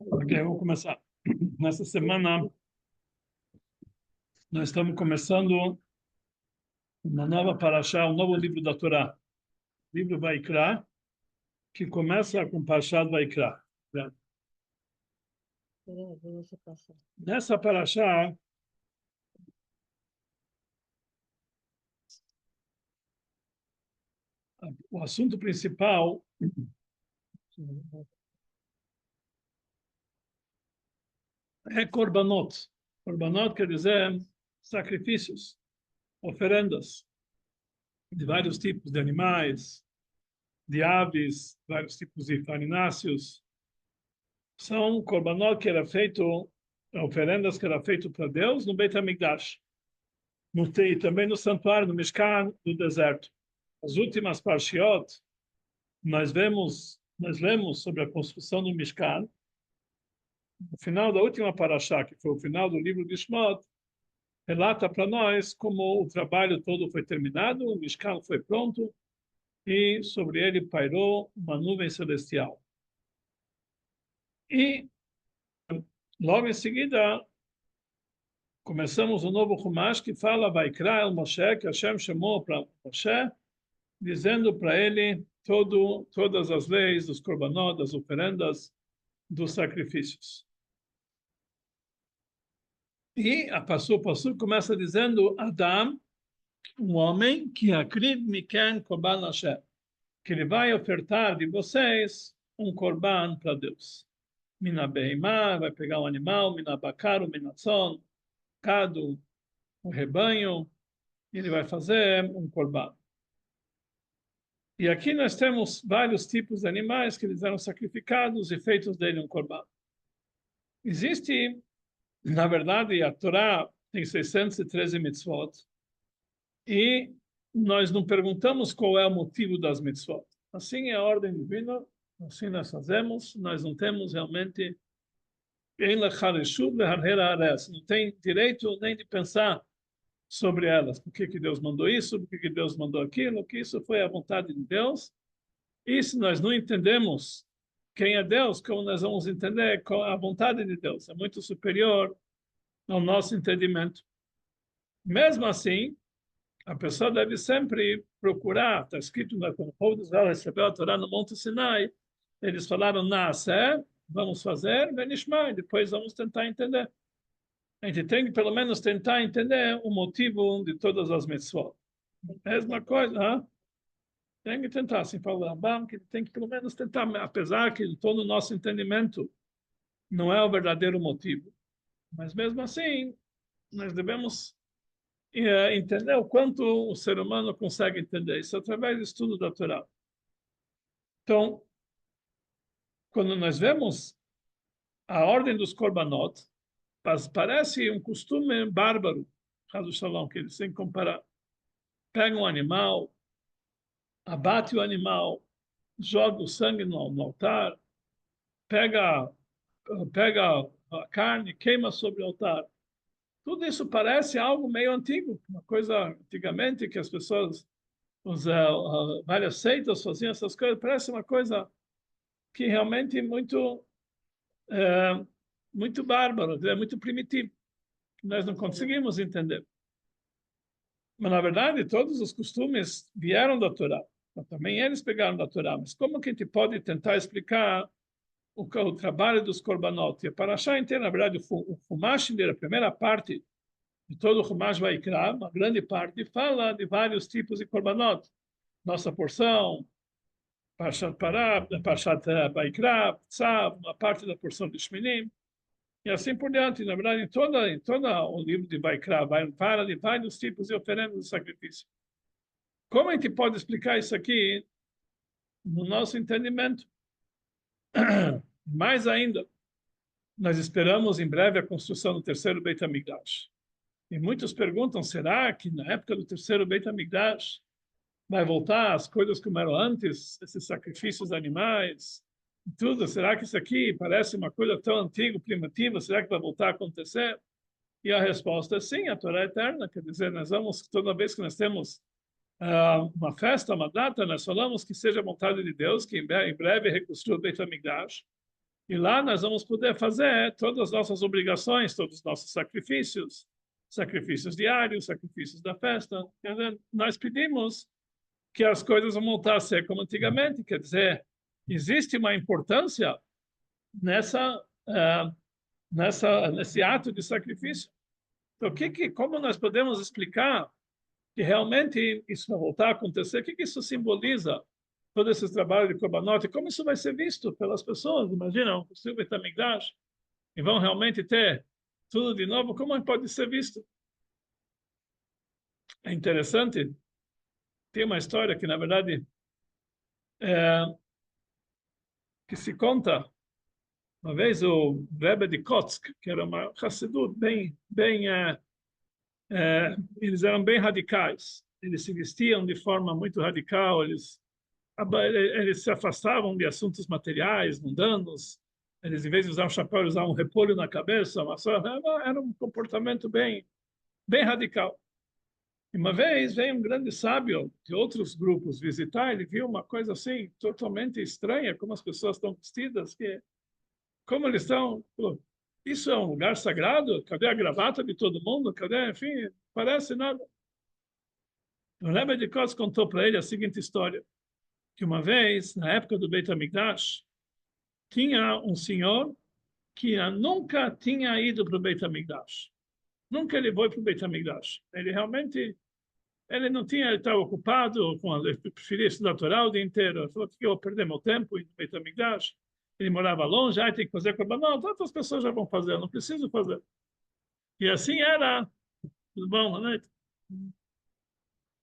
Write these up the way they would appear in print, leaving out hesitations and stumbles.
Ok, eu vou começar. Nessa semana, nós estamos começando uma nova parashá, um novo livro da Torá, livro Vaikra, que começa com Parashat Vaikra. Nessa parashá, o assunto principal é korbanot. Korbanot quer dizer sacrifícios, oferendas de vários tipos de animais, de aves, vários tipos de farináceos. São korbanot que era feito, oferendas que era feito para Deus no Beit HaMikdash. E também no santuário, no Mishkan, do deserto. As últimas parshiot, nós lemos sobre a construção do Mishkan. No final da última parashá, que foi o final do livro de Shmot, relata para nós como o trabalho todo foi terminado, o Mishkan foi pronto e sobre ele pairou uma nuvem celestial. E logo em seguida começamos um novo Chumash que fala Vaikra el Moshe, que Hashem chamou para Moshe, dizendo para ele todas as leis dos korbanot, das oferendas, dos sacrifícios. E a Passu começa dizendo Adam, um homem que akriv miken korban Hashem, que ele vai ofertar de vocês um korban para Deus. Mina beimá, vai pegar um animal, mina bakar, mina tzon, gado, um rebanho, e ele vai fazer um korban. E aqui nós temos vários tipos de animais que eles eram sacrificados e feitos dele um korban. Existe, na verdade, a Torá tem 613 mitzvot, e nós não perguntamos qual é o motivo das mitzvot. Assim é a ordem divina, assim nós fazemos, nós não temos realmente, não tem direito nem de pensar sobre elas, por que Deus mandou isso, por que Deus mandou aquilo, que isso foi a vontade de Deus. E se nós não entendemos quem é Deus, como nós vamos entender a vontade de Deus? É muito superior ao nosso entendimento. Mesmo assim, a pessoa deve sempre procurar, está escrito quando o povo de Israel recebeu a Torá no Monte Sinai, eles falaram, Naaseh, vamos fazer, Benishma, e depois vamos tentar entender. A gente tem que pelo menos tentar entender o motivo de todas as mitzvot. Mesma coisa, hein? Tem que tentar, assim fala o Rambam, que tem que pelo menos tentar, apesar que todo o nosso entendimento não é o verdadeiro motivo. Mas mesmo assim, nós devemos entender o quanto o ser humano consegue entender isso através do estudo da Torá. Então, quando nós vemos a ordem dos korbanot, parece um costume bárbaro, Chaz Shalom, que eles têm que comparar. Pega um animal, abate o animal, joga o sangue no altar, pega a carne, queima sobre o altar. Tudo isso parece algo meio antigo, uma coisa antigamente que as pessoas, várias seitas faziam essas coisas, parece uma coisa que realmente muito bárbaro, é muito primitivo. Nós não conseguimos entender. Mas, na verdade, todos os costumes vieram da Torá. Também eles pegaram da Torá. Mas como que a gente pode tentar explicar o trabalho dos korbanot? E a Parashá inteira, na verdade, o Chumash inteiro, a primeira parte de todo o Chumash Vaikra, uma grande parte, fala de vários tipos de korbanot. Nossa porção, Parashat Pará, Parashat Vaikra, Tzav, uma parte da porção de Shminim, e assim por diante. Na verdade, em todo o livro de Vaikra, fala de vários tipos de oferendas de sacrifício. Como a gente pode explicar isso aqui no nosso entendimento? Mais ainda, nós esperamos em breve a construção do terceiro Beit HaMikdash. E muitos perguntam, será que na época do terceiro Beit HaMikdash vai voltar as coisas como eram antes, esses sacrifícios animais, tudo? Será que isso aqui parece uma coisa tão antiga, primitiva? Será que vai voltar a acontecer? E a resposta é sim, a Torá é eterna. Quer dizer, nós vamos, toda vez que nós temos uma festa, uma data, nós falamos que seja a vontade de Deus, que em breve reconstrua o Beit HaMikdash. E lá nós vamos poder fazer todas as nossas obrigações, todos os nossos sacrifícios, sacrifícios diários, sacrifícios da festa. Quer dizer, nós pedimos que as coisas vão voltar a ser como antigamente. Quer dizer, existe uma importância nessa, nesse ato de sacrifício. Então, como nós podemos explicar que realmente isso vai voltar a acontecer? O que isso simboliza? Todo esse trabalho de Korbanot, e como isso vai ser visto pelas pessoas? Imaginam, o Beit HaMikdash, e vão realmente ter tudo de novo, como pode ser visto? É interessante, tem uma história que, na verdade, é, que se conta, uma vez o Rebbe de Kotsk, que era uma Hassidut eles eram bem radicais, eles se vestiam de forma muito radical, eles se afastavam de assuntos materiais, mundanos. Eles, em vez de usar um chapéu, usavam um repolho na cabeça. Era um comportamento bem radical. E uma vez veio um grande sábio de outros grupos visitar. Ele viu uma coisa assim totalmente estranha, como as pessoas estão vestidas, como eles estão. Falou, isso é um lugar sagrado? Cadê a gravata de todo mundo? Cadê? Enfim, parece nada. O Rebbe de Kos contou para ele a seguinte história, que uma vez, na época do Beit HaMikdash, tinha um senhor que nunca tinha ido para o Beit HaMikdash. Nunca ele foi para o Beit HaMikdash. Ele realmente, ele não tinha, ele estava ocupado, ele preferia estudar a Torá o dia inteiro. Ele falou que eu vou perder meu tempo indo para o Beit HaMikdash. Ele morava longe, tem que fazer Korban. Não, tantas pessoas já vão fazer, eu não preciso fazer. E assim era. Tudo bom, boa noite?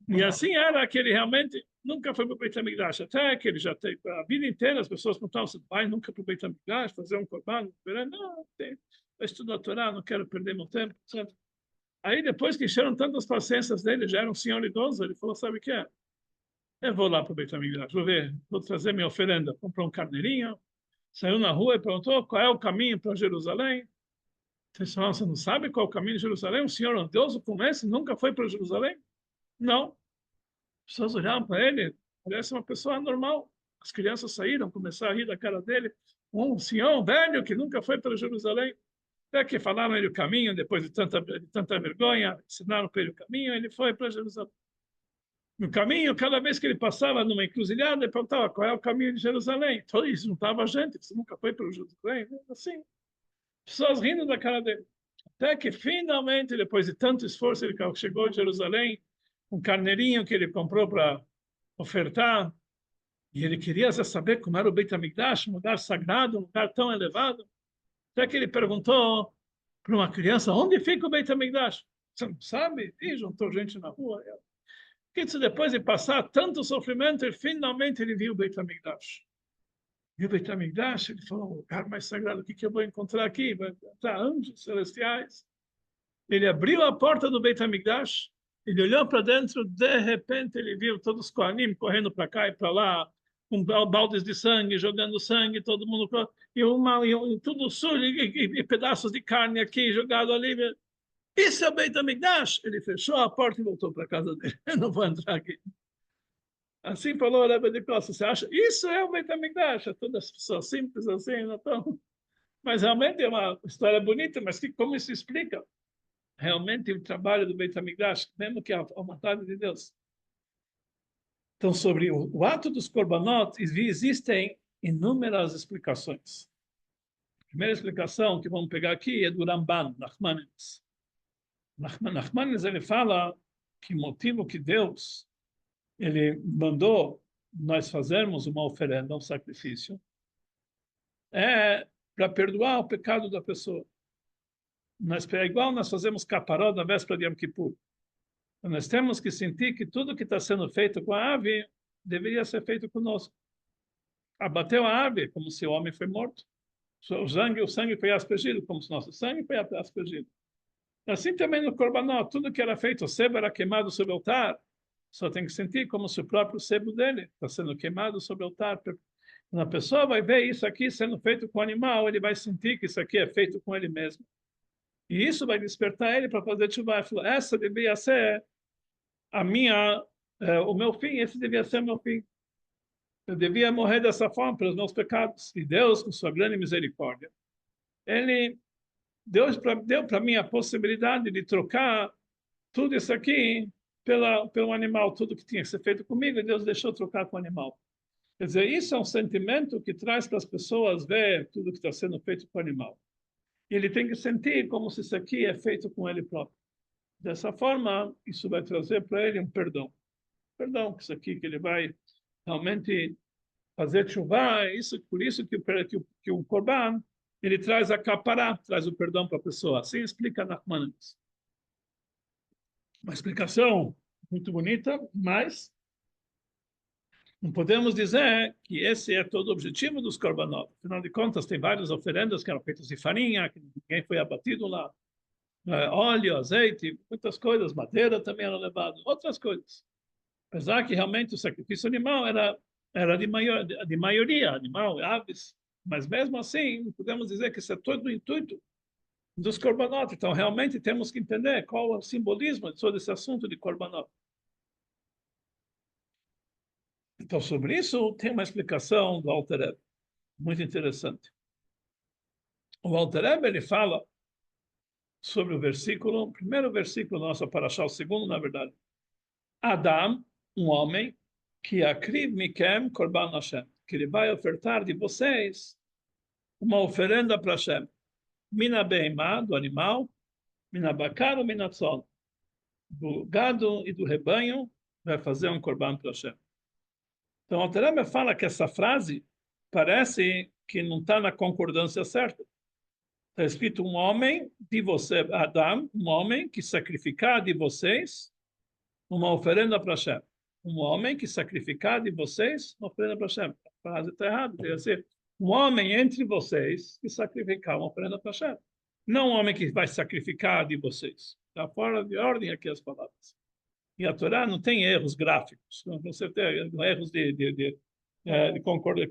E assim era que ele realmente nunca foi para o Beit HaMikdash, até que ele já tem a vida inteira as pessoas perguntavam se vai nunca para o Beit HaMikdash fazer um korban, não, eu estudo a Torá, não quero perder meu tempo, certo? Aí depois que encheram tantas paciências dele, já era um senhor idoso, ele falou, sabe o que é? Eu vou lá para o Beit HaMikdash, vou ver, vou trazer minha oferenda, comprou um carneirinho, saiu na rua e perguntou qual é o caminho para Jerusalém. Vocês falaram, você não sabe qual é o caminho de Jerusalém? Um senhor idoso como esse nunca foi para Jerusalém? Não. As pessoas olhavam para ele, parece uma pessoa normal. As crianças saíram, começaram a rir da cara dele. Um senhor velho que nunca foi para Jerusalém. Até que falaram ele o caminho, depois de tanta vergonha, ensinaram para ele o caminho, ele foi para Jerusalém. No caminho, cada vez que ele passava numa encruzilhada, ele perguntava qual é o caminho de Jerusalém. Então, isso não estava gente, você nunca foi para Jerusalém. Assim, pessoas rindo da cara dele. Até que, finalmente, depois de tanto esforço, ele chegou em Jerusalém, um carneirinho que ele comprou para ofertar, e ele queria saber como era o Beit HaMikdash, um lugar sagrado, um lugar tão elevado. Até que ele perguntou para uma criança, onde fica o Beit HaMikdash? Você não sabe? E juntou gente na rua. Que depois de passar tanto sofrimento, finalmente ele viu o Beit HaMikdash. Viu o Beit HaMikdash, ele falou, o lugar mais sagrado, o que eu vou encontrar aqui? Vai encontrar anjos celestiais. Ele abriu a porta do Beit HaMikdash, ele olhou para dentro, de repente ele viu todos os Kohanim correndo para cá e para lá, com baldes de sangue, jogando sangue, todo mundo, e tudo sujo, e pedaços de carne aqui, jogado ali. Isso é o Beit HaMikdash. Ele fechou a porta e voltou para a casa dele. Eu não vou entrar aqui. Assim falou o Rebbe de Costa. Você acha? Isso é o Beit HaMikdash. Todas as pessoas simples assim, não estão... Mas realmente é uma história bonita, mas como isso explica realmente o trabalho do Beit HaMikdash, mesmo que a vontade de Deus? Então, sobre o ato dos Korbanot, existem inúmeras explicações. A primeira explicação que vamos pegar aqui é do Ramban, Nachmanides. Nachmanides, ele fala que o motivo que Deus ele mandou nós fazermos uma oferenda, um sacrifício, é para perdoar o pecado da pessoa. É igual nós fazemos caparó na véspera de Yom Kippur. Nós temos que sentir que tudo que está sendo feito com a ave deveria ser feito conosco. Abateu a ave como se o homem foi morto. O sangue foi aspergido como se nosso sangue foi aspergido. Assim também no Korbanot, tudo que era feito, o sebo era queimado sobre o altar, só tem que sentir como se o próprio sebo dele está sendo queimado sobre o altar. Quando a pessoa vai ver isso aqui sendo feito com o animal, ele vai sentir que isso aqui é feito com ele mesmo. E isso vai despertar ele para fazer chuva. Ele falou, essa devia ser o meu fim, esse devia ser o meu fim. eu devia morrer dessa forma pelos meus pecados. E Deus, com sua grande misericórdia, ele deu para mim a possibilidade de trocar tudo isso aqui pelo animal, tudo que tinha que ser feito comigo, e Deus deixou trocar com o animal. Quer dizer, isso é um sentimento que traz para as pessoas ver tudo que está sendo feito com o animal. E ele tem que sentir como se isso aqui é feito com ele próprio. Dessa forma, isso vai trazer para ele um perdão. Perdão, que isso aqui que ele vai realmente fazer chuva, isso, por isso que o Corban, ele traz a capará, traz o perdão para a pessoa. Assim explica Nachmanides. Uma explicação muito bonita, mas não podemos dizer que esse é todo o objetivo dos Korbanot. Afinal de contas, tem várias oferendas que eram feitas de farinha, que ninguém foi abatido lá, óleo, azeite, muitas coisas, madeira também era levado, outras coisas. Apesar que realmente o sacrifício animal era de maioria, animal, aves, mas mesmo assim, podemos dizer que isso é todo o intuito dos Korbanot. Então, realmente temos que entender qual é o simbolismo de todo esse assunto de Korbanot. Então, sobre isso, tem uma explicação do Alter Rebbe, muito interessante. O Alter Rebbe, ele fala sobre o versículo, o primeiro versículo da nossa Parashá, o segundo, na verdade. Adam, um homem, que akriv mikem korban Hashem, que ele vai ofertar de vocês uma oferenda para Hashem. Mina beimá, do animal, mina bakar ou mina tzon, do gado e do rebanho, vai fazer um korban para Hashem. Então, o Alter Rebbe fala que essa frase parece que não está na concordância certa. Está escrito um homem de você, Adam, um homem que sacrificar de vocês uma oferenda para Hashem. Um homem que sacrificar de vocês uma oferenda para Hashem. A frase está errada. Deve ser um homem entre vocês que sacrificar uma oferenda para Hashem. Não um homem que vai sacrificar de vocês. Está fora de ordem aqui as palavras. E a Torá não tem erros gráficos. Com certeza, erros de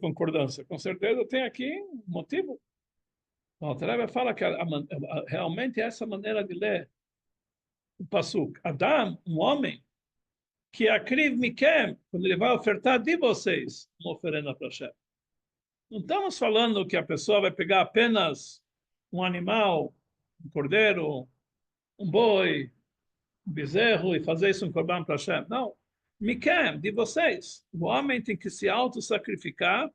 concordância. Com certeza tem aqui um motivo. O Rebbe fala que realmente é essa maneira de ler o Pasuk. Adam, um homem, que akriv mikem, quando ele vai ofertar de vocês uma oferenda para Hashem. Não estamos falando que a pessoa vai pegar apenas um animal, um cordeiro, um boi, um bezerro e fazer isso um korban para Hashem. Não. Mikem, de vocês. O homem tem que se auto-sacrificar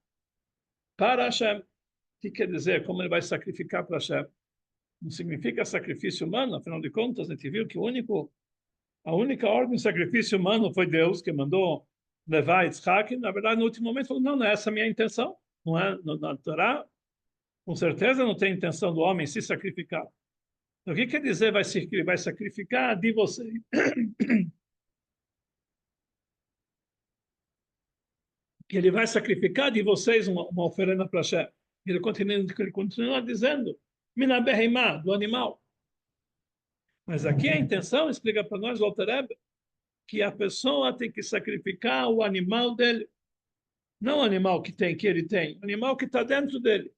para Hashem. O que quer dizer? Como ele vai sacrificar para Hashem? Não significa sacrifício humano, afinal de contas, a gente viu que a única ordem de sacrifício humano foi Deus que mandou levar Yitzhak. Na verdade, no último momento, falou: não, não é essa a minha intenção. Não é, na Torá, com certeza não tem intenção do homem se sacrificar. Então, o que quer dizer que ele vai sacrificar de vocês? Que ele vai sacrificar de vocês uma oferenda para Hashem. Ele continua dizendo: Mina behemá, do animal. Mas aqui a intenção, explica para nós o Alter Rebbe, que a pessoa tem que sacrificar o animal dele. Não o animal que ele tem, o animal que está dentro dele.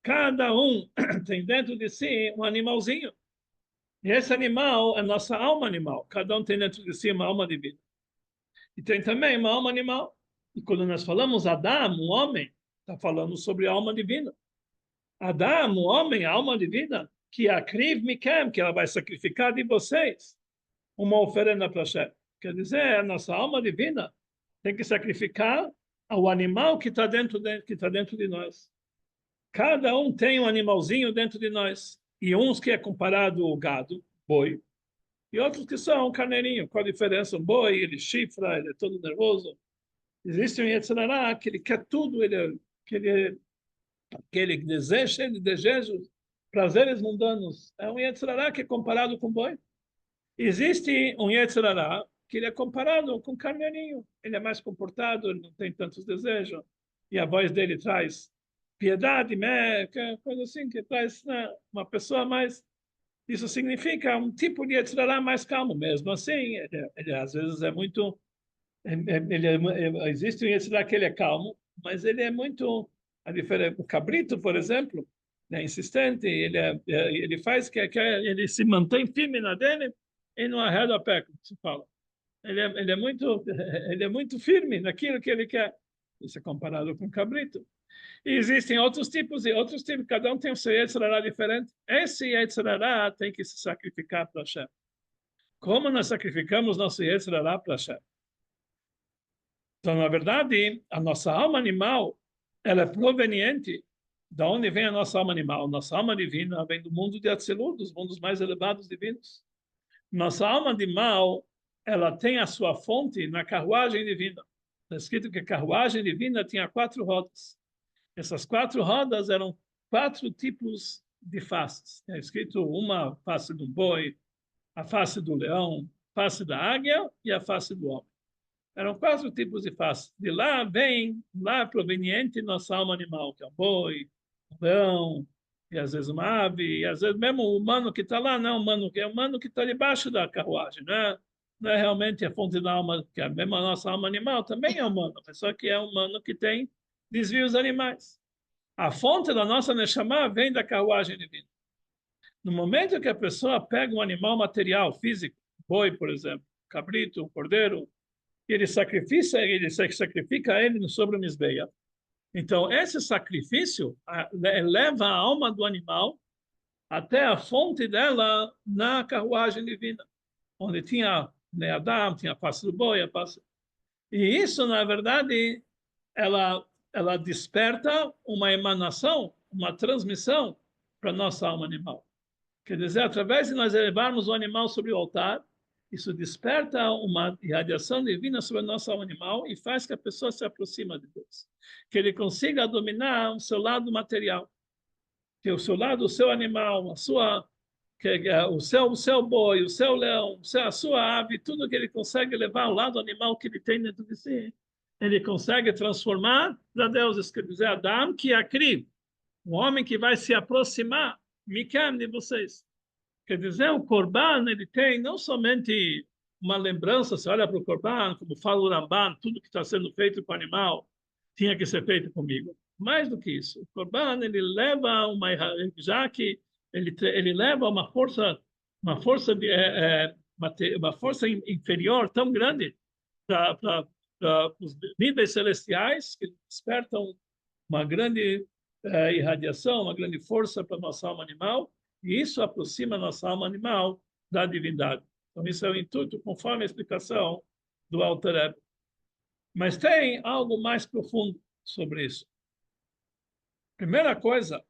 Cada um tem dentro de si um animalzinho. E esse animal é nossa alma animal. Cada um tem dentro de si uma alma divina. E tem também uma alma animal. E quando nós falamos Adam, um homem, está falando sobre a alma divina. Adam, um homem, a alma divina, que akriv mikem, que ela vai sacrificar de vocês uma oferenda para Hashem. Quer dizer, a nossa alma divina tem que sacrificar ao animal que está dentro de nós. Cada um tem um animalzinho dentro de nós. E uns que é comparado ao gado, boi, e outros que são carneirinho. Qual a diferença? O boi, ele chifra, ele é todo nervoso. Existe um Yetzirah que ele quer tudo, que ele deseja prazeres mundanos. É um Yetzirah que é comparado com boi. Existe um Yetzirah que ele é comparado com carneirinho. Ele é mais comportado, ele não tem tantos desejos. E a voz dele traz piedade, coisa assim, que traz, né, uma pessoa mais... Isso significa um tipo de Yetzirah mais calmo mesmo. Assim, ele às vezes é muito... existe um Yetzirah que ele é calmo, mas ele é muito... O cabrito, por exemplo, é insistente, ele faz que ele se mantém firme na dele e não arreda a pé, como se fala. Ele é muito firme naquilo que ele quer. Isso é comparado com cabrito. E existem outros tipos e outros tipos. Cada um tem o seu Yetzer Hara diferente. Esse Yetzer Hara tem que se sacrificar para Hashem. Como nós sacrificamos nosso Yetzer Hara para Hashem? Então, na verdade, a nossa alma animal, ela é proveniente da onde vem a nossa alma animal. Nossa alma divina vem do mundo de Atzilut, dos mundos mais elevados divinos. Nossa alma animal, ela tem a sua fonte na carruagem divina. Está escrito que a carruagem divina tinha 4 rodas. Essas 4 rodas eram 4 tipos de faces. Está escrito uma face do boi, a face do leão, a face da águia e a face do homem. Eram 4 tipos de faces. De lá vem, lá proveniente nossa alma animal, que é o boi, o leão, e às vezes uma ave, e às vezes mesmo o humano que está lá, não é o humano, que é o humano que está debaixo da carruagem, né? Não é realmente a fonte da alma, que é mesmo a nossa alma animal, também é humano, mas só que é humano que tem desvios animais. A fonte da nossa Neshama vem da carruagem divina. No momento que a pessoa pega um animal material, físico, boi, por exemplo, cabrito, um cordeiro, ele sacrifica ele sobre o Mizbeia. Então, esse sacrifício leva a alma do animal até a fonte dela na carruagem divina, onde tinha Adam, tinha a face do boi, a face... E isso, na verdade, ela desperta uma emanação, uma transmissão para a nossa alma animal. Quer dizer, através de nós elevarmos o animal sobre o altar, isso desperta uma irradiação divina sobre a nossa alma animal e faz que a pessoa se aproxime de Deus. Que ele consiga dominar o seu lado material. Que o seu lado, o seu animal, a sua, o seu boi, o seu leão, a sua ave, tudo que ele consegue levar ao lado animal que ele tem dentro de si, ele consegue transformar para Deus. Isso quer dizer, Adam que é Akri, um homem que vai se aproximar, Mikem, de vocês. Quer dizer, o Corban, ele tem não somente uma lembrança, você olha para o Corban, como fala o Ramban, tudo que está sendo feito com o animal tinha que ser feito comigo. Mais do que isso, o Corban, ele leva uma, já que ele leva uma força, uma força inferior tão grande para os níveis celestiais que despertam uma grande irradiação, uma grande força para a nossa alma animal, e isso aproxima a nossa alma animal da divindade. Então, isso é o intuito, conforme a explicação do Alter Rebbe. Mas tem algo mais profundo sobre isso. Primeira coisa,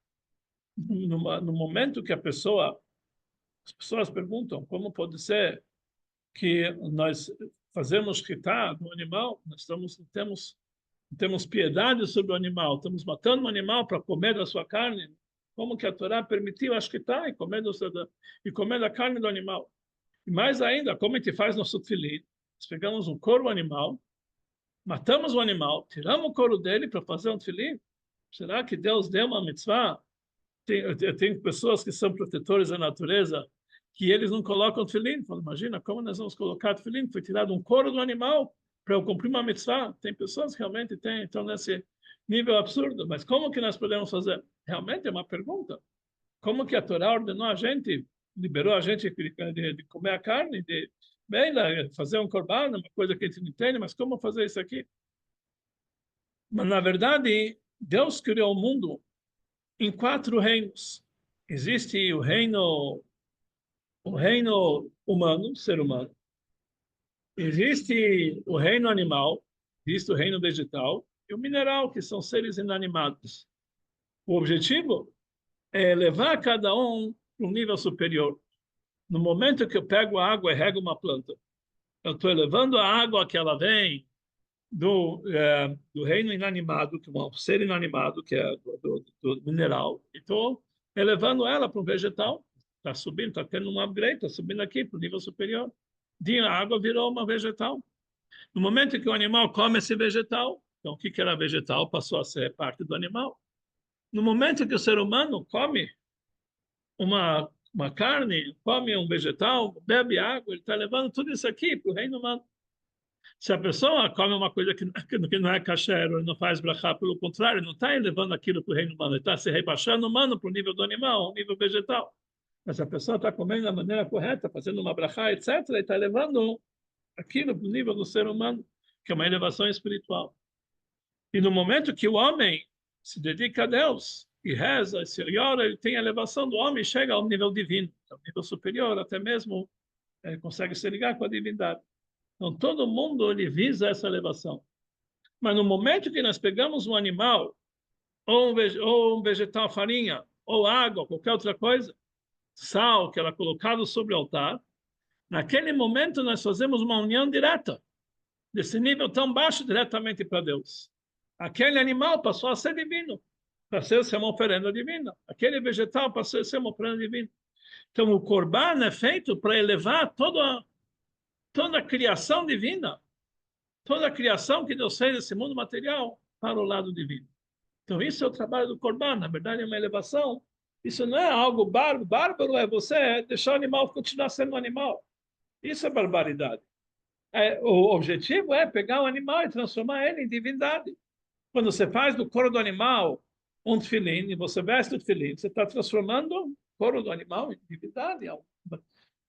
no momento que as pessoas perguntam como pode ser que nós fazemos shkita no animal, nós temos piedade sobre o animal, estamos matando um animal para comer da sua carne, como que a Torá permitiu a shkita e comer da carne do animal. E mais ainda, como a gente faz nosso tefilim, nós pegamos um couro animal, matamos o animal, tiramos o couro dele para fazer um tefilim. Será que Deus deu uma mitzvah? Tem pessoas que são protetores da natureza que eles não colocam tefilim. Imagina como nós vamos colocar tefilim? Foi tirado um couro do animal para eu cumprir uma mitzvah. Tem pessoas que realmente estão nesse nível absurdo. Mas como que nós podemos fazer? Realmente é uma pergunta. Como que a Torá ordenou a gente, liberou a gente de comer a carne, de bem, fazer um corban, uma coisa que a gente não entende, mas como fazer isso aqui? Mas, na verdade, Deus criou o mundo em 4 reinos. Existe o reino humano, ser humano. Existe o reino animal, existe o reino vegetal e o mineral, que são seres inanimados. O objetivo é levar cada um para um nível superior. No momento que eu pego a água e rego uma planta, eu estou elevando a água que ela vem do reino inanimado, que é um ser inanimado, que é do mineral, e estou elevando ela para um vegetal. Está subindo, está tendo um upgrade, está subindo aqui para o nível superior. A água virou uma vegetal. No momento que o animal come esse vegetal, então o que era vegetal passou a ser parte do animal. No momento que o ser humano come uma carne, come um vegetal, bebe água, ele está levando tudo isso aqui para o reino humano. Se a pessoa come uma coisa que não é kasher, ou não faz brachá, pelo contrário, não está elevando aquilo para o reino humano, ele está se rebaixando humano para o nível do animal, ao nível vegetal. Mas a pessoa está comendo da maneira correta, fazendo uma brachá, etc., e está levando aquilo para o nível do ser humano, que é uma elevação espiritual. E no momento que o homem se dedica a Deus e reza, e ora, ele tem a elevação do homem, chega ao nível divino, ao nível superior, até mesmo consegue se ligar com a divindade. Então, todo mundo ele visa essa elevação. Mas no momento que nós pegamos um animal, ou um vegetal, farinha, ou água, qualquer outra coisa, sal, que era colocado sobre o altar, naquele momento nós fazemos uma união direta, desse nível tão baixo, diretamente para Deus. Aquele animal passou a ser divino, passou a ser uma oferenda divina. Aquele vegetal passou a ser uma oferenda divina. Então, o Corban é feito para elevar toda a criação divina, toda a criação que Deus fez desse mundo material para o lado divino. Então, isso é o trabalho do Corban. Na verdade, é uma elevação. Isso não é algo bárbaro. Bárbaro é você deixar o animal continuar sendo um animal. Isso é barbaridade. O objetivo é pegar o animal e transformar ele em divindade. Quando você faz do couro do animal um tefilim, e você veste o tefilim, você está transformando o couro do animal em divindade.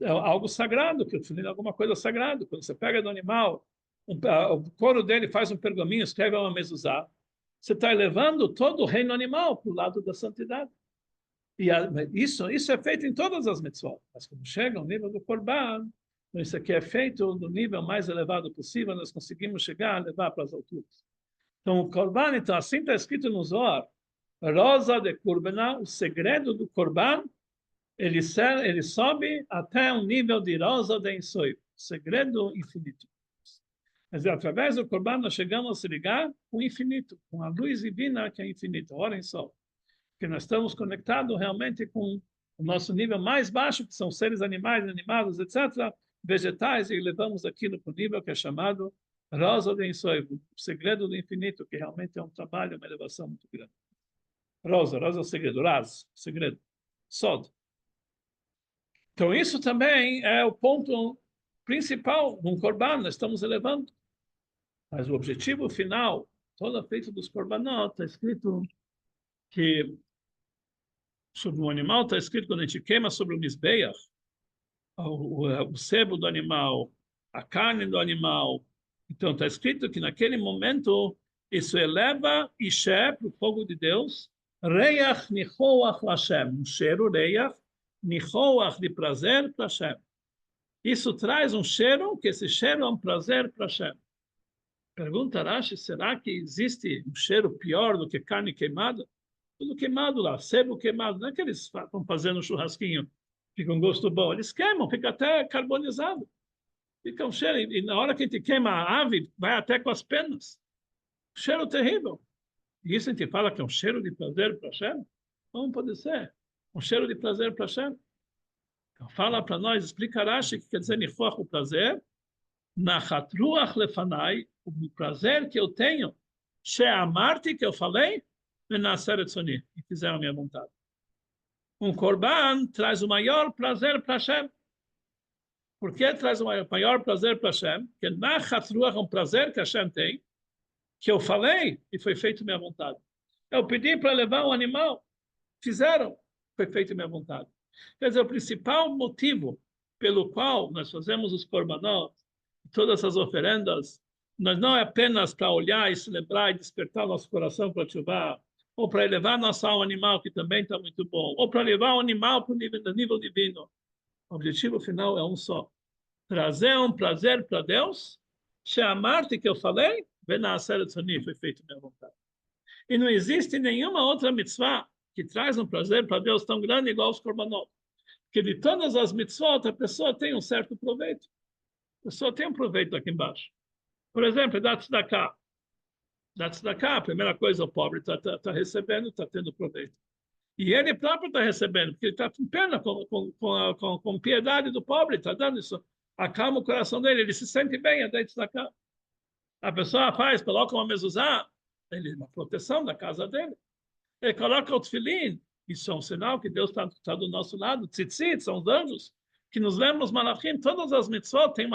É algo sagrado, que o tefilim é alguma coisa sagrada. Quando você pega do animal, o couro dele faz um pergaminho, escreve uma mezuzá, você está elevando todo o reino animal para o lado da santidade. E isso é feito em todas as mitzvot. Mas quando chega ao nível do Corban, isso aqui é feito no nível mais elevado possível, nós conseguimos chegar a levar para as alturas. Então, o Corban, então, assim está escrito no Zohar, rosa de Kurbana, o segredo do Corban, ele sobe até um nível de rosa de Ensoy, segredo infinito. Mas através do Corban nós chegamos a se ligar com o infinito, com a luz divina que é infinita. Olhem só, que nós estamos conectados realmente com o nosso nível mais baixo, que são seres animais, animados, etc., vegetais, e levamos aquilo para o nível que é chamado Rosa de Ensoy, o segredo do infinito, que realmente é um trabalho, uma elevação muito grande. Rosa é o segredo, Raz, segredo, Sod. Então, isso também é o ponto principal de um Corban, nós estamos elevando. Mas o objetivo final, toda feita dos Korbanot, está escrito que sobre um animal, está escrito quando a gente queima sobre o Mizbeach, o sebo do animal, a carne do animal. Então, está escrito que naquele momento isso eleva Ishe para o fogo de Deus, Reiach Nichoach Lashem, um cheiro Reiach, Nichoach de prazer para Hashem. Isso traz um cheiro, que esse cheiro é um prazer para Hashem. Pergunta Rashi, será que existe um cheiro pior do que carne queimada? Tudo queimado lá, sebo queimado. Não é que eles estão fazendo churrasquinho, fica um gosto bom. Eles queimam, fica até carbonizado. Fica um cheiro, e na hora que a gente queima a ave, vai até com as penas. Cheiro terrível. E isso a gente fala que é um cheiro de prazer para Hashem? Como pode ser? Um cheiro de prazer para Hashem? Então, fala para nós, explica Rashi o que quer dizer nifoch, o prazer. Nachat ruach lefanai, o prazer que eu tenho, she'amarti, que eu falei, venasser etzoni, e fizeram a minha vontade. Um korban traz o maior prazer para Hashem. Por que traz o maior prazer para Hashem? Porque nachat ruach é um prazer que Hashem tem, que eu falei e foi feito minha vontade. Eu pedi para levar um animal, fizeram, foi feito minha vontade. Quer dizer, o principal motivo pelo qual nós fazemos os korbanot, todas as oferendas, nós não é apenas para olhar e se lembrar e despertar nosso coração para Teshuvah, ou para elevar nossa alma animal, que também está muito bom, ou para levar o animal para o nível divino. O objetivo final é um só. Trazer um prazer para Deus, She'amarti, que eu falei, Venasser etzoni, foi feito minha vontade. E não existe nenhuma outra mitzvah que traz um prazer para Deus tão grande igual os korbanot. Porque de todas as mitzvot, a pessoa tem um certo proveito. A pessoa tem um proveito aqui embaixo. Por exemplo, dá tzedakah. Dá tzedakah, a primeira coisa, o pobre está recebendo, está tendo proveito. E ele próprio está recebendo, porque ele está com pena, com piedade do pobre, está dando isso. Acalma o coração dele, ele se sente bem, é tzedakah. A pessoa faz, coloca uma mezuzá, ele uma proteção da casa dele. Ele coloca o tefilim, isso é um sinal que Deus está do nosso lado. Tzitzit, são os anjos que nos lembram os malachim. Todas as mitzvot têm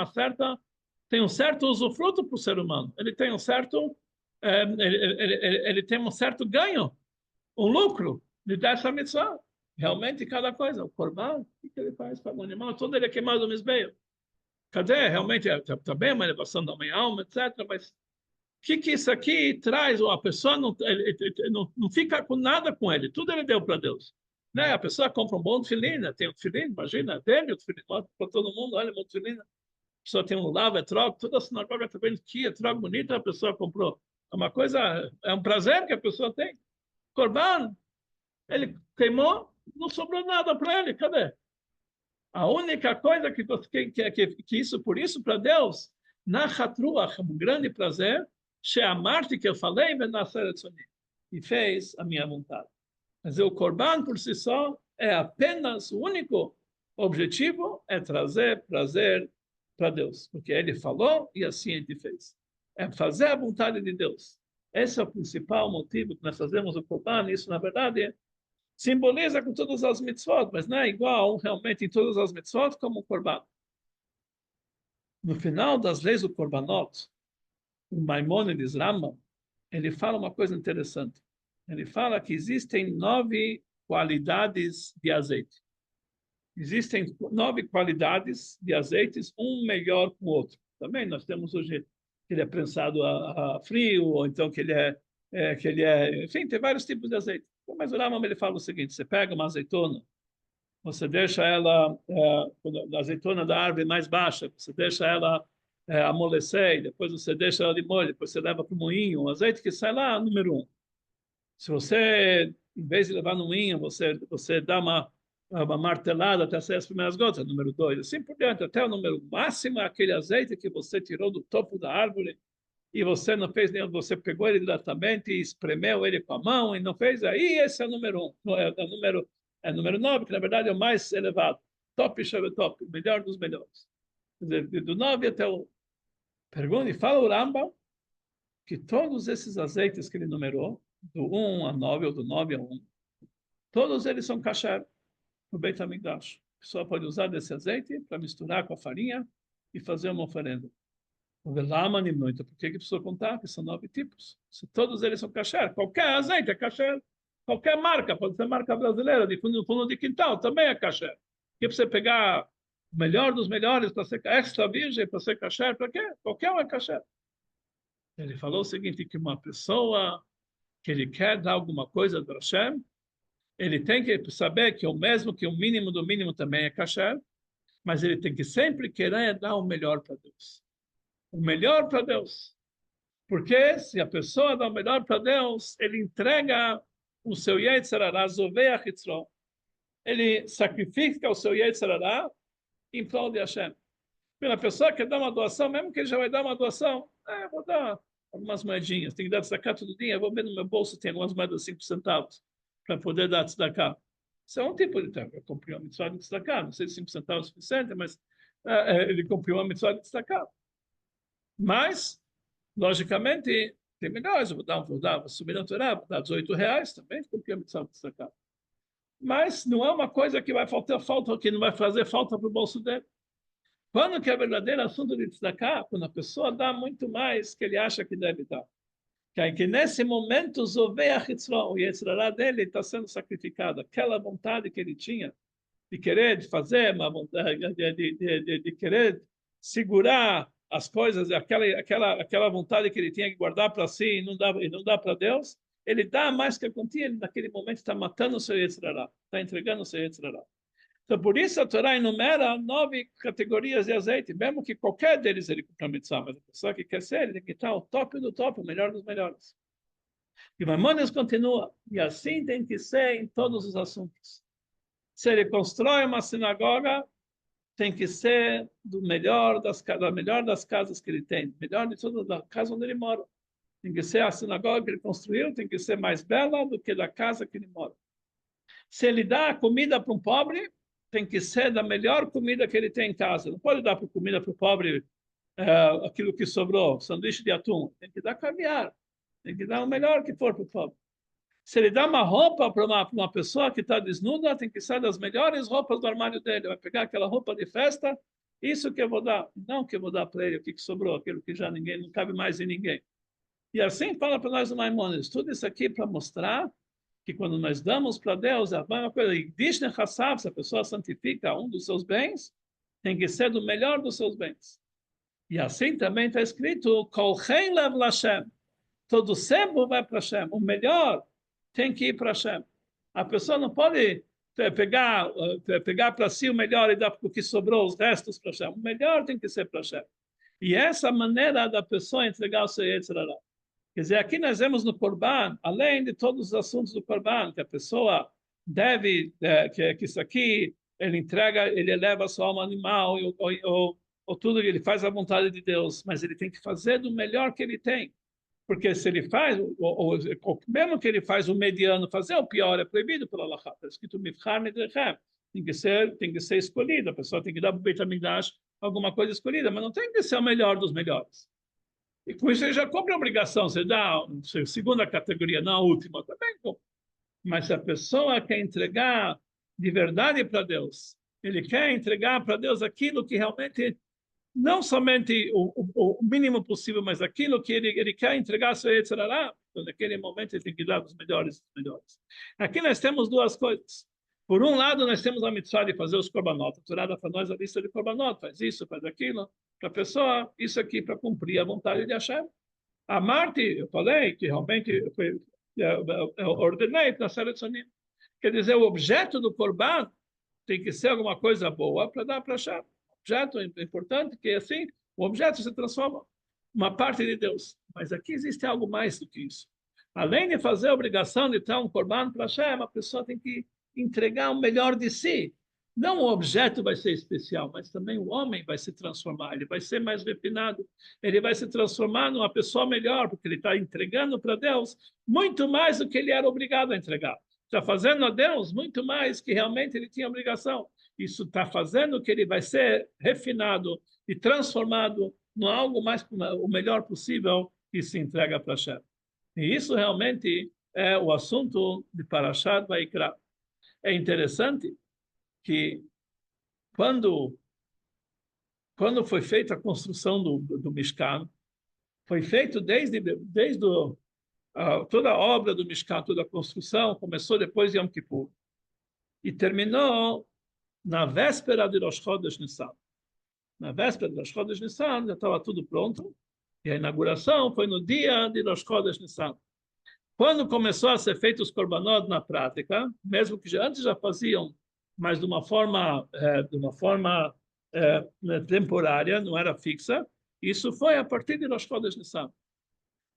um certo usufruto para o ser humano. Ele tem um certo ganho, um lucro dessa mitzvah. Realmente cada coisa. O korban, o que ele faz para o animal? Todo ele é queimado no misbeio. Cadê? Realmente está bem uma elevação da minha alma, etc. Mas que isso aqui traz? A pessoa não fica com nada com ele, tudo ele deu para Deus. Né? A pessoa compra um bom tefilim, tem um tefilim, imagina, dele o tefilim, para todo mundo, olha, meu tefilim. A pessoa tem um lava, é troca, toda a sinagoga também que é troca bonita, a pessoa comprou. É uma coisa, é um prazer que a pessoa tem. Corban, ele queimou, não sobrou nada para ele, cadê? A única coisa que isso, por isso, para Deus, na Hatruach, um grande prazer, Sheamarti, que eu falei, e fez a minha vontade. Mas o Corban, por si só, é apenas o único objetivo, é trazer prazer para Deus. Porque ele falou e assim ele fez. É fazer a vontade de Deus. Esse é o principal motivo que nós fazemos o Corban. Isso, na verdade, simboliza com todas as mitzvot, mas não é igual realmente em todas as mitzvot como o Corban. No final das leis do Corbanot, o Maimônides Rambam, ele fala uma coisa interessante. Ele fala que existem 9 qualidades de azeite. Existem 9 qualidades de azeites, um melhor que o outro. Também nós temos hoje que ele é prensado a frio, ou então que ele enfim, tem vários tipos de azeite. Mas o Rambam ele fala o seguinte: você pega uma azeitona, você deixa ela, a azeitona da árvore mais baixa, você deixa ela amolecer, depois você deixa ela de molho, depois você leva para o moinho, o azeite que sai lá, número 1. Se você, em vez de levar no moinho, você dá uma martelada até sair as primeiras gotas, número 2, assim por diante, até o número máximo, aquele azeite que você tirou do topo da árvore, e você não fez nenhum, você pegou ele diretamente e espremeu ele com a mão e não fez, aí esse é o número 1, número 9, que na verdade é o mais elevado, top top, o melhor dos melhores. Quer dizer, do 9 até o... Pergunta e fala o Rambam que todos esses azeites que ele numerou, do 1 a 9 ou do 9 a 1, todos eles são kasher no Beit HaMikdash. A pessoa pode usar desse azeite para misturar com a farinha e fazer uma oferenda. Então, por que precisa contar? Que são 9 tipos. Se todos eles são kasher, qualquer azeite é kasher. Qualquer marca, pode ser marca brasileira, de fundo de quintal, também é kasher. Que você pegar o melhor dos melhores para ser extra virgem, para ser kasher, para quê? Qualquer um é kasher. Ele falou o seguinte, que uma pessoa que ele quer dar alguma coisa para Hashem, ele tem que saber que o mesmo que o mínimo do mínimo também é kasher, mas ele tem que sempre querer dar o melhor para Deus. O melhor para Deus. Porque se a pessoa dá o melhor para Deus, ele entrega o seu Yetzer Hara, Zovea Hitzro. Ele sacrifica o seu Yetzer Hara em prol de Hashem. Pela pessoa que dá uma doação, mesmo que ele já vai dar uma doação, vou dar algumas moedinhas, tem que dar tzedakah todo dia, vou ver no meu bolso, tem algumas moedas de 5 centavos para poder dar tzedakah. Isso é um tipo de tempo. Eu comprei uma mitzvah de tzedakah, não sei se 5 centavos é suficiente, mas ele comprou uma mitzvah de tzedakah. Mas, logicamente, tem melhores, vou subir na Torá, vou dar R$18 também, porque a mitzvah de tzedakah. Mas não é uma coisa que vai falta, que não vai fazer falta para o bolso dele. Quando que é verdadeiro assunto de tzedakah? Quando a pessoa dá muito mais que ele acha que deve dar. Que nesse momento, o Yetzer Hara dele está sendo sacrificado. Aquela vontade que ele tinha de querer fazer, uma vontade, de querer segurar as coisas, aquela vontade que ele tinha que guardar para si e não dá para Deus, ele dá mais que a quantia, ele naquele momento está matando o seu Yetzer Hara, está entregando o seu Yetzer Hara. Então, por isso a Torá enumera 9 categorias de azeite, mesmo que qualquer deles ele cumpra a mitzvah, mas a pessoa que quer ser, ele tem que estar o top do top, o melhor dos melhores. E Maimônides continua, e assim tem que ser em todos os assuntos. Se ele constrói uma sinagoga, tem que ser da melhor das casas que ele tem, melhor de toda a casa onde ele mora. Tem que ser a sinagoga que ele construiu, tem que ser mais bela do que da casa que ele mora. Se ele dá comida para um pobre, tem que ser da melhor comida que ele tem em casa. Não pode dar comida para o pobre aquilo que sobrou, sanduíche de atum. Tem que dar caviar. Tem que dar o melhor que for para o pobre. Se ele dá uma roupa para uma pessoa que está desnuda, tem que ser das melhores roupas do armário dele. Vai pegar aquela roupa de festa, isso que eu vou dar. Não que eu vou dar para ele o que sobrou, aquilo que já não cabe mais em ninguém. E assim fala para nós o Maimônides. Tudo isso aqui para mostrar que quando nós damos para Deus, a mesma coisa, se a pessoa santifica um dos seus bens, tem que ser do melhor dos seus bens. E assim também está escrito, Kol Chen Lev Lashem, todo sebo vai para Hashem. O melhor tem que ir para Hashem. A pessoa não pode pegar para si o melhor e dar o que sobrou, os restos para Hashem. O melhor tem que ser para Hashem. E essa maneira da pessoa entregar o seu Yetzer Hara. Quer dizer, aqui nós vemos no Corban, além de todos os assuntos do Corban, que a pessoa deve, que isso aqui, ele entrega, ele eleva a sua alma animal, ou tudo, ele faz a vontade de Deus, mas ele tem que fazer do melhor que ele tem. Porque se ele faz, ou mesmo que ele faz o mediano, fazer o pior é proibido pela Halakha. Está escrito, Mivchar Midrechem. Tem que ser escolhido, a pessoa tem que dar para o Beit HaMikdash alguma coisa escolhida, mas não tem que ser o melhor dos melhores. E com isso ele já cumpre a obrigação, você dá a segunda categoria, não a última, também. Mas se a pessoa quer entregar de verdade para Deus, ele quer entregar para Deus aquilo que realmente, não somente o mínimo possível, mas aquilo que ele quer entregar ao seu Yetzer Hara, então naquele momento ele tem que dar os melhores dos melhores. Aqui nós temos duas coisas. Por um lado, nós temos a mitzvah de fazer os korbanot. A Torá dá para nós a lista de korbanot, faz isso, faz aquilo, para a pessoa, isso aqui para cumprir a vontade de Hashem. A Marte, eu falei que realmente eu ordenei para Seretzonim. Quer dizer, o objeto do korban tem que ser alguma coisa boa para dar para Hashem. O objeto é importante, que assim, o objeto se transforma uma parte de Deus. Mas aqui existe algo mais do que isso. Além de fazer a obrigação de ter um korban para Hashem, a pessoa tem que entregar o melhor de si. Não o objeto vai ser especial, mas também o homem vai se transformar, ele vai ser mais refinado, ele vai se transformar numa pessoa melhor, porque ele está entregando para Deus muito mais do que ele era obrigado a entregar. Está fazendo a Deus muito mais que realmente ele tinha obrigação. Isso está fazendo que ele vai ser refinado e transformado no algo mais, o melhor possível, que se entrega para Hashem. E isso realmente é o assunto de Parashat Vaikra. É interessante que quando foi feita a construção do Mishkan, foi feito desde toda a obra do Mishkan, toda a construção, começou depois de Yom Kippur e terminou na véspera de Rosh Chodesh Nissan. Na véspera de Rosh Chodesh Nissan já estava tudo pronto e a inauguração foi no dia de Rosh Chodesh Nissan. Quando começou a ser feitos os korbanot na prática, mesmo que antes já faziam, mas de uma forma temporária, não era fixa, isso foi a partir de Rosh Chodesh Nissan.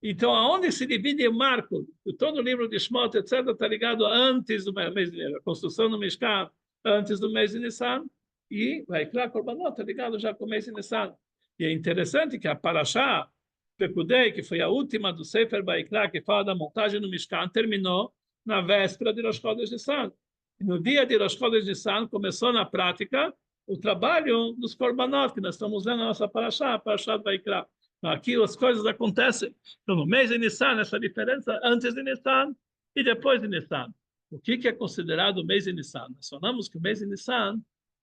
Então, aonde se divide o marco, todo o livro de Shmot, etc., está ligado antes do mês de Nissan, a construção do Mishkan, antes do mês de Nissan, e Vaikra Korbanot está ligado já com o mês de Nissan. E é interessante que a Parashá, Pekudei, que foi a última do Sefer Vaikra, que fala da montagem do Mishkan, terminou na véspera de Rosh Chodesh Nissan. E no dia de Rosh Chodesh Nissan começou na prática o trabalho dos Korbanot, que nós estamos vendo na nossa Parashá, a Parashá Vaikra. Aqui as coisas acontecem. Então, no mês de Nissan, essa diferença antes de Nissan e depois de Nissan. O que é considerado o mês de Nissan? Nós falamos que o mês de Nissan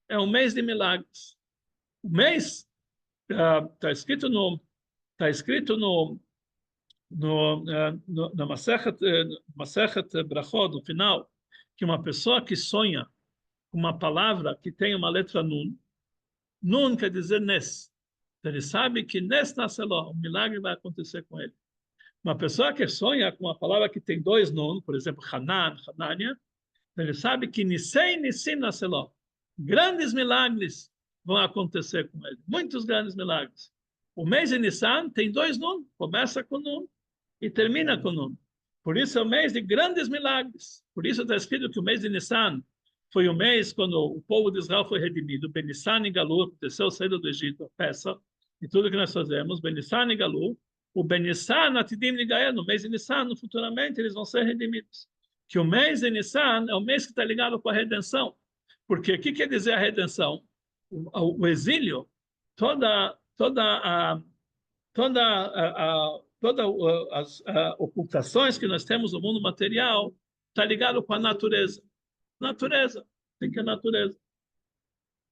é um mês de milagres. O mês está escrito na Masechet Brachot, no final, que uma pessoa que sonha com uma palavra que tem uma letra Nun, Nun quer dizer Nes. Ele sabe que Nes Naseló, um milagre vai acontecer com ele. Uma pessoa que sonha com uma palavra que tem dois Nun, por exemplo, Hanan, Hanania, ele sabe que Nisei, Nisim Naseló, grandes milagres vão acontecer com ele. Muitos grandes milagres. O mês de Nissan tem dois Nun, começa com Nun e termina com Nun. Por isso é o mês de grandes milagres. Por isso está escrito que o mês de Nissan foi o mês quando o povo de Israel foi redimido. Ben Nissan e Galu, aconteceu saída do Egito, a peça, e tudo que nós fazemos. Ben Nissan e Galu, o Ben Nissan, Atidim Nigael, no mês de Nissan, futuramente eles vão ser redimidos. Que o mês de Nissan é o mês que está ligado com a redenção. Porque o que quer dizer a redenção? O exílio, todas as ocultações que nós temos no mundo material está ligado com a natureza. Natureza, tem que a natureza.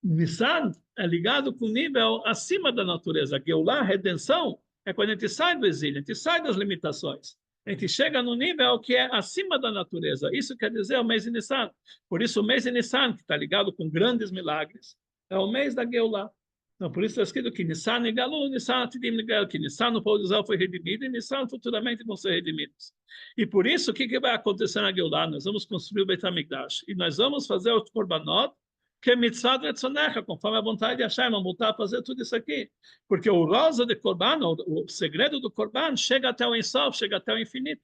Nissan é ligado com o nível acima da natureza. Geulah, a redenção, é quando a gente sai do exílio, a gente sai das limitações. A gente chega no nível que é acima da natureza. Isso quer dizer o mês de Nissan. Por isso, o mês de Nissan, que está ligado com grandes milagres, é o mês da Geulah. Então, por isso está escrito que Nissan e Galu, Nissan Atidim e Galu, que Nissan no povo de Israel foi redimido e Nissan futuramente vão ser redimidos. E por isso, o que vai acontecer na Geulah? Nós vamos construir o Beit HaMikdash e nós vamos fazer o Korbanot, que é mitzvah retzonecha, conforme a vontade de Hashem, vamos voltar a fazer tudo isso aqui. Porque o rosa de Korban, o segredo do Korban, chega até o Ensof, chega até o infinito.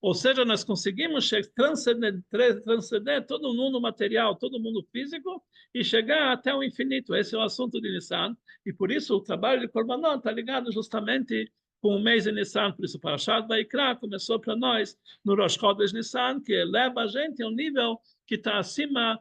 Ou seja, nós conseguimos transcender todo o mundo material, todo o mundo físico e chegar até o infinito. Esse é o assunto de Nissan. E por isso o trabalho de Korbanot está ligado justamente com o mês de Nissan. Por isso, Parashat Vaikra começou para nós no Rosh Chodesh Nissan, que leva a gente a um nível que está acima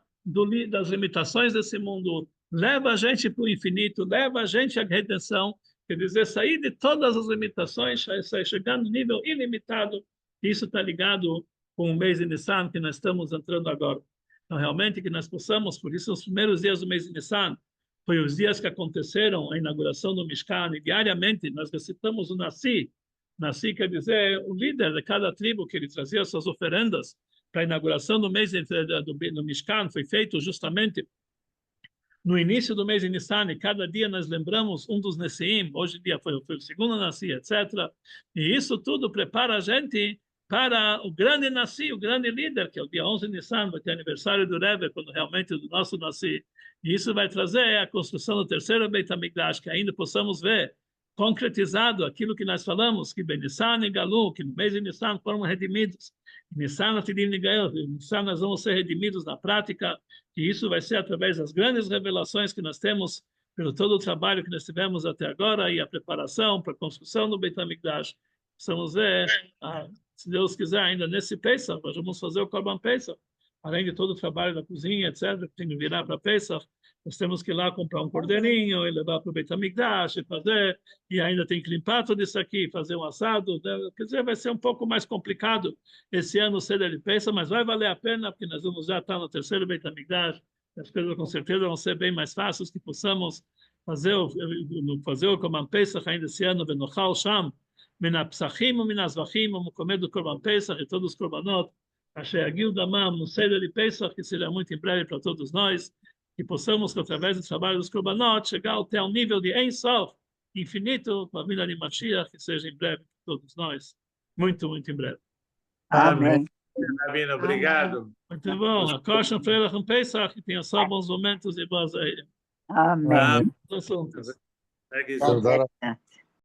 das limitações desse mundo, leva a gente para o infinito, leva a gente à redenção, quer dizer, sair de todas as limitações, chegar no nível ilimitado. Isso está ligado com o mês de Nissan que nós estamos entrando agora. Então, realmente, que nós possamos, por isso, os primeiros dias do mês de Nissan, foi os dias que aconteceram a inauguração do Mishkan, e diariamente nós recitamos o Nassi. Nassi quer dizer o líder de cada tribo, que ele trazia suas oferendas para a inauguração do mês do Mishkan, foi feito justamente no início do mês de Nissan, e cada dia nós lembramos um dos Nessiim, hoje em dia foi o segundo Nassi, etc. E isso tudo prepara a gente para o grande Nassi, o grande líder, que é o dia 11 de Nissan, vai ter aniversário do Rebbe, quando realmente do nosso Nassi. E isso vai trazer a construção do terceiro Beit HaMikdash, que ainda possamos ver concretizado aquilo que nós falamos, que Nissan e Galu, que no mês de Nissan foram redimidos. Nissan, Atidim e Gael, Nissan nós vamos ser redimidos na prática, e isso vai ser através das grandes revelações que nós temos, pelo todo o trabalho que nós tivemos até agora, e a preparação para a construção do Beit HaMikdash. Precisamos ver, se Deus quiser, ainda nesse Pesach, nós vamos fazer o Korban Pesach, além de todo o trabalho da cozinha, etc., que tem que virar para Pesach, nós temos que ir lá comprar um cordeirinho e levar para o Beit HaMikdash e fazer, e ainda tem que limpar tudo isso aqui, fazer um assado, né? Quer dizer, vai ser um pouco mais complicado esse ano cedo de Pesach, mas vai valer a pena, porque nós vamos já estar no terceiro Beit HaMikdash, as coisas com certeza vão ser bem mais fáceis, que possamos fazer o Korban Pesach ainda esse ano, Venochal Sham, מן הפסחים ומן הזבחים ומקומד בקורבן פסח e todos os korbanot, אשר יגיעו דמם no seder de Pesach, que será muito em breve para todos nós, que possamos, através do trabalho dos korbanot, chegar até um nível de Ein Sof, infinito, com a vinda de Mashiach, que seja em breve para todos nós, muito, muito em breve. Amém. Rabino, obrigado. Muito bom. A Kosher Freirach Pesach, que tenha só bons momentos e boas Amém. assuntos. É que Tá certo.